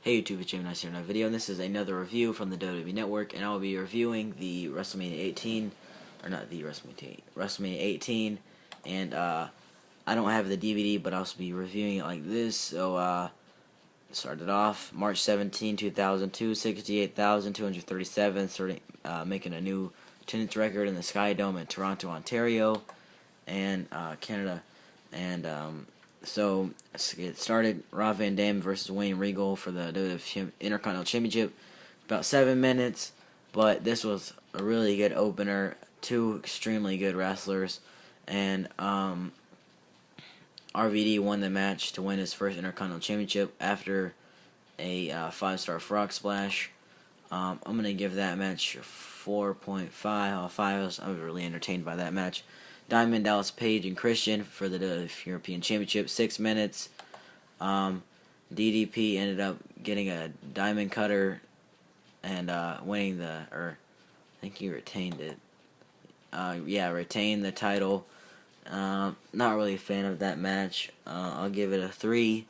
Hey YouTube, it's Jamie Nice here in a video, and this is another review from the WWE Network, and I will be reviewing the Wrestlemania 18, or not the Wrestlemania 18, and I don't have the DVD, but I'll also be reviewing it like this. So started off March 17, 2002, 68,237, making a new attendance record in the Sky Dome in Toronto, Ontario, and Canada, and so it started Rob Van Dam versus Wayne Regal for the WWF Intercontinental Championship. About 7 minutes, but this was a really good opener. Two extremely good wrestlers, and RVD won the match to win his first Intercontinental Championship after a 5-star frog splash. I'm gonna give that match 4.5 out of 5. I was really entertained by that match. Diamond Dallas Page and Christian for the European Championship, 6 minutes. DDP ended up getting a diamond cutter and winning I think he retained it. Retained the title. Not really a fan of that match. I'll give it a 3.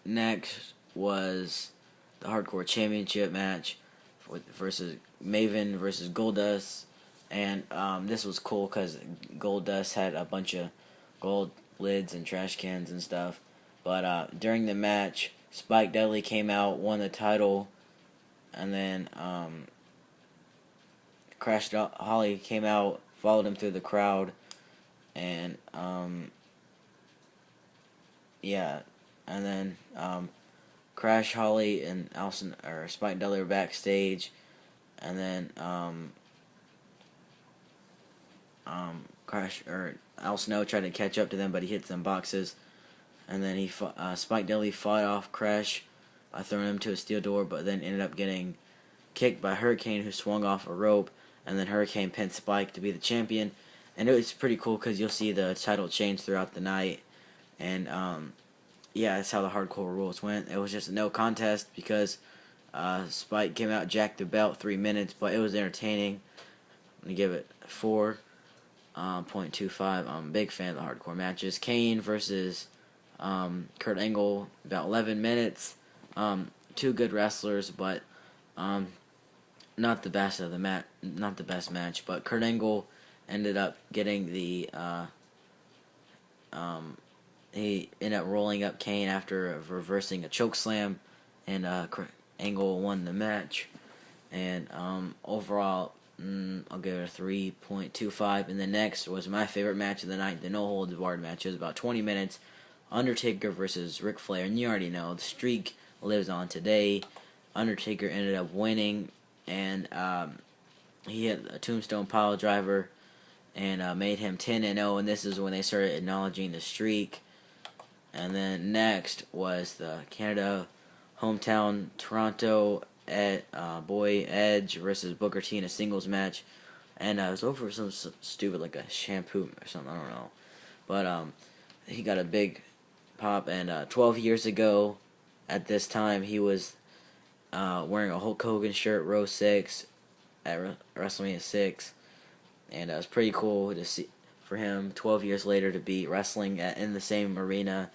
Next was the Hardcore Championship match versus Maven versus Goldust. And this was cool because Goldust had a bunch of gold lids and trash cans and stuff. But during the match, Spike Dudley came out, won the title, and then Crash Holly came out, followed him through the crowd, and and then Crash Holly and Spike Dudley were backstage, and then Al Snow tried to catch up to them, but he hit some boxes, and then Spike Dudley fought off Crash by throwing him to a steel door, but then ended up getting kicked by Hurricane, who swung off a rope, and then Hurricane pinned Spike to be the champion. And it was pretty cool because you'll see the title change throughout the night, and that's how the hardcore rules went. It was just a no contest because Spike came out, jacked the belt, 3 minutes, but it was entertaining. I'm gonna give it 4.25. I'm a big fan of the hardcore matches. Kane versus Kurt Angle, about 11 minutes. Two good wrestlers, but not the best match. But Kurt Angle ended up getting the he ended up rolling up Kane after reversing a chokeslam, and Angle won the match. And overall, I'll give it a 3.25. And the next was my favorite match of the night, the No Holds Barred match. It was about 20 minutes. Undertaker versus Ric Flair, and you already know the streak lives on today. Undertaker ended up winning, and he hit a tombstone pile driver and made him 10-0. And this is when they started acknowledging the streak. And then next was the Canada hometown Toronto boy Edge versus Booker T in a singles match, and it was over some stupid like a shampoo or something, I don't know, but he got a big pop. And 12 years ago at this time he was wearing a Hulk Hogan shirt, row 6 at WrestleMania 6, and it was pretty cool to see for him 12 years later to be wrestling in the same arena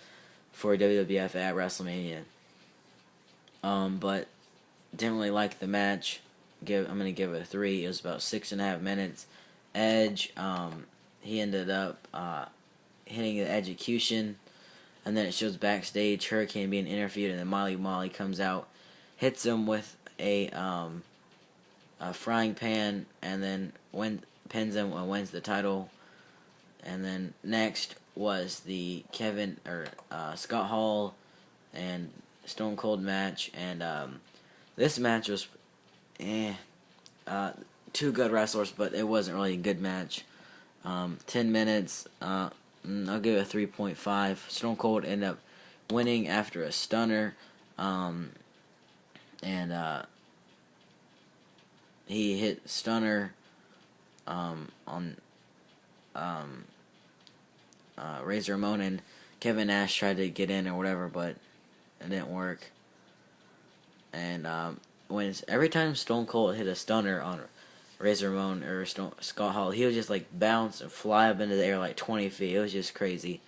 for WWF at WrestleMania. But didn't really like the match. I'm gonna give it a 3. It was about 6.5 minutes. Edge, he ended up hitting the execution, and then it shows backstage Hurricane being interviewed, and then Molly comes out, hits him with a frying pan, and then pins him and wins the title. And then next was the Scott Hall and Stone Cold match, and this match was two good wrestlers, but it wasn't really a good match. 10 minutes, I'll give it a 3.5. Stone Cold ended up winning after a stunner, and he hit stunner on Razor Ramon, and Kevin Nash tried to get in or whatever, but it didn't work. And every time Stone Cold hit a stunner on Razor Ramon or Scott Hall, he would just like bounce and fly up into the air like 20 feet. It was just crazy.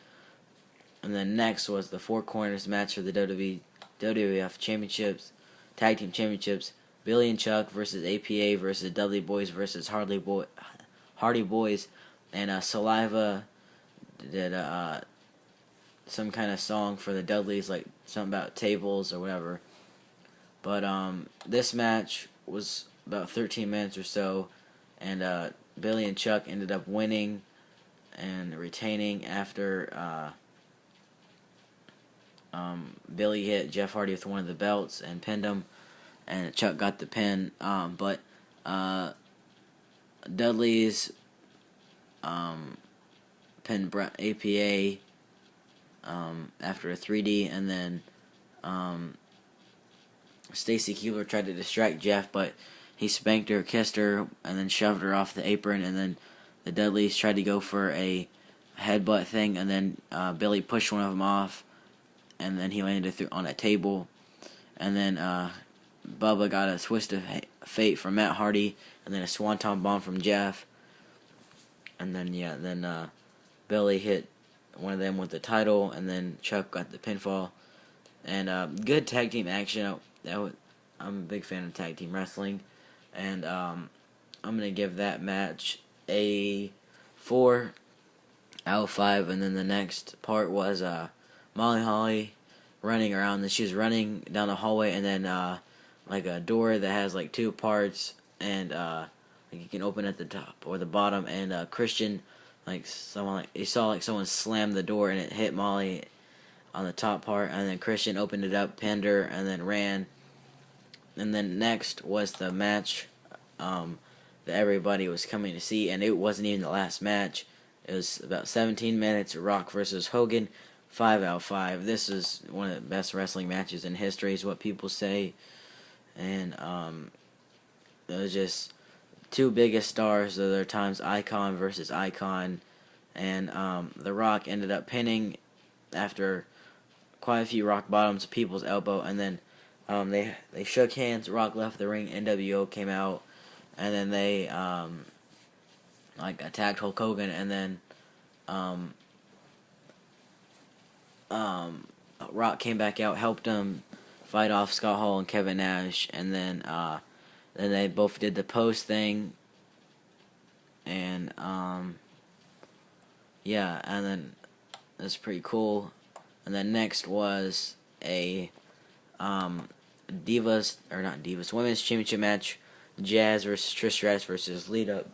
And then next was the Four Corners match for the WWF Championships, Tag Team Championships. Billy and Chuck versus APA versus Dudley Boys versus Hardy Boys. And Saliva did some kind of song for the Dudleys, like something about tables or whatever. But this match was about 13 minutes or so, and Billy and Chuck ended up winning and retaining after Billy hit Jeff Hardy with one of the belts and pinned him, and Chuck got the pin. But Dudley's pinned APA after a 3D, and then Stacy Keibler tried to distract Jeff, but he spanked her, kissed her, and then shoved her off the apron, and then the Dudleys tried to go for a headbutt thing, and then Billy pushed one of them off, and then he landed on a table, and then Bubba got a twist of fate from Matt Hardy, and then a swanton bomb from Jeff, and then Billy hit one of them with the title, and then Chuck got the pinfall, and good tag team action. I'm a big fan of tag team wrestling, and I'm gonna give that match a 4 out of 5. And then the next part was Molly Holly running around. She was running down the hallway, and then like a door that has like two parts, and like you can open at the top or the bottom. And Christian, he saw like someone slam the door, and it hit Molly on the top part, and then Christian opened it up, pinned her, and then ran. And then next was the match that everybody was coming to see, and it wasn't even the last match. It was about 17 minutes, Rock versus Hogan, 5 out of 5. This is one of the best wrestling matches in history, is what people say. And it was just two biggest stars of their times, Icon versus Icon. And The Rock ended up pinning after quite a few rock bottoms, people's elbow, and then they shook hands. Rock left the ring. NWO came out, and then they attacked Hulk Hogan, and then Rock came back out, helped him fight off Scott Hall and Kevin Nash, and then they both did the post thing, and and then that's pretty cool. And then next was a women's championship match, Jazz versus Trish Stratus versus Lita,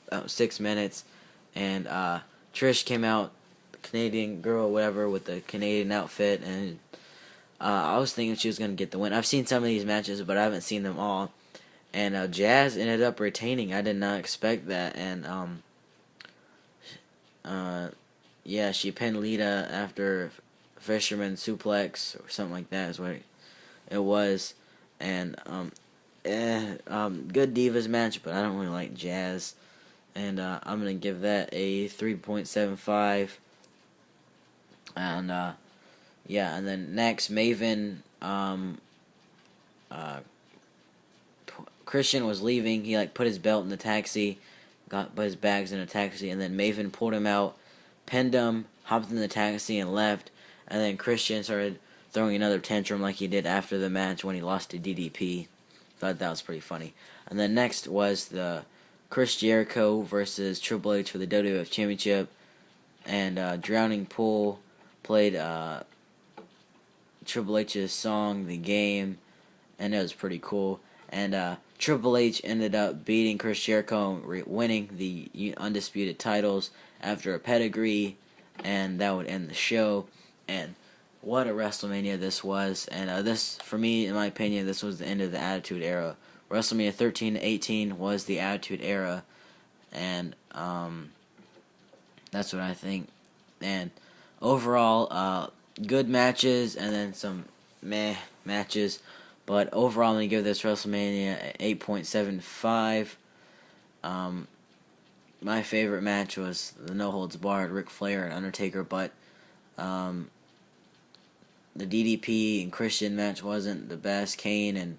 about 6 minutes, and Trish came out, Canadian girl, whatever, with the Canadian outfit, and I was thinking she was going to get the win. I've seen some of these matches, but I haven't seen them all, and Jazz ended up retaining. I did not expect that, and she pinned Lita after Fisherman suplex or something like that is what it was, and good Divas match, but I don't really like Jazz, and I'm gonna give that a 3.75. And and then next, Maven, Christian was leaving. He put his belt in the taxi, put his bags in a taxi, and then Maven pulled him out, pinned him, hopped in the taxi, and left. And then Christian started throwing another tantrum like he did after the match when he lost to DDP. Thought that was pretty funny. And then next was the Chris Jericho versus Triple H for the WWF Championship. And Drowning Pool played Triple H's song, The Game, and it was pretty cool. And Triple H ended up beating Chris Jericho and winning the undisputed titles after a pedigree, and that would end the show. And what a WrestleMania this was. And this, for me, in my opinion, this was the end of the Attitude Era. WrestleMania 13 to 18 was the Attitude Era. And that's what I think. And overall, good matches and then some meh matches. But overall, I'm going to give this WrestleMania an 8.75. My favorite match was the No Holds Barred Ric Flair and Undertaker, but the DDP and Christian match wasn't the best. Kane and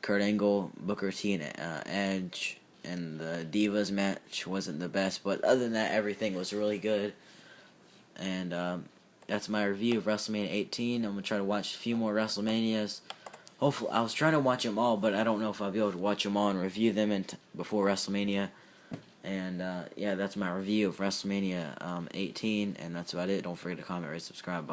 Kurt Angle, Booker T and Edge, and the Divas match wasn't the best. But other than that, everything was really good. And that's my review of WrestleMania 18. I'm gonna try to watch a few more WrestleManias. Hopefully, I was trying to watch them all, but I don't know if I'll be able to watch them all and review them before WrestleMania. And yeah, that's my review of WrestleMania 18, and that's about it. Don't forget to comment, rate, subscribe. Bye.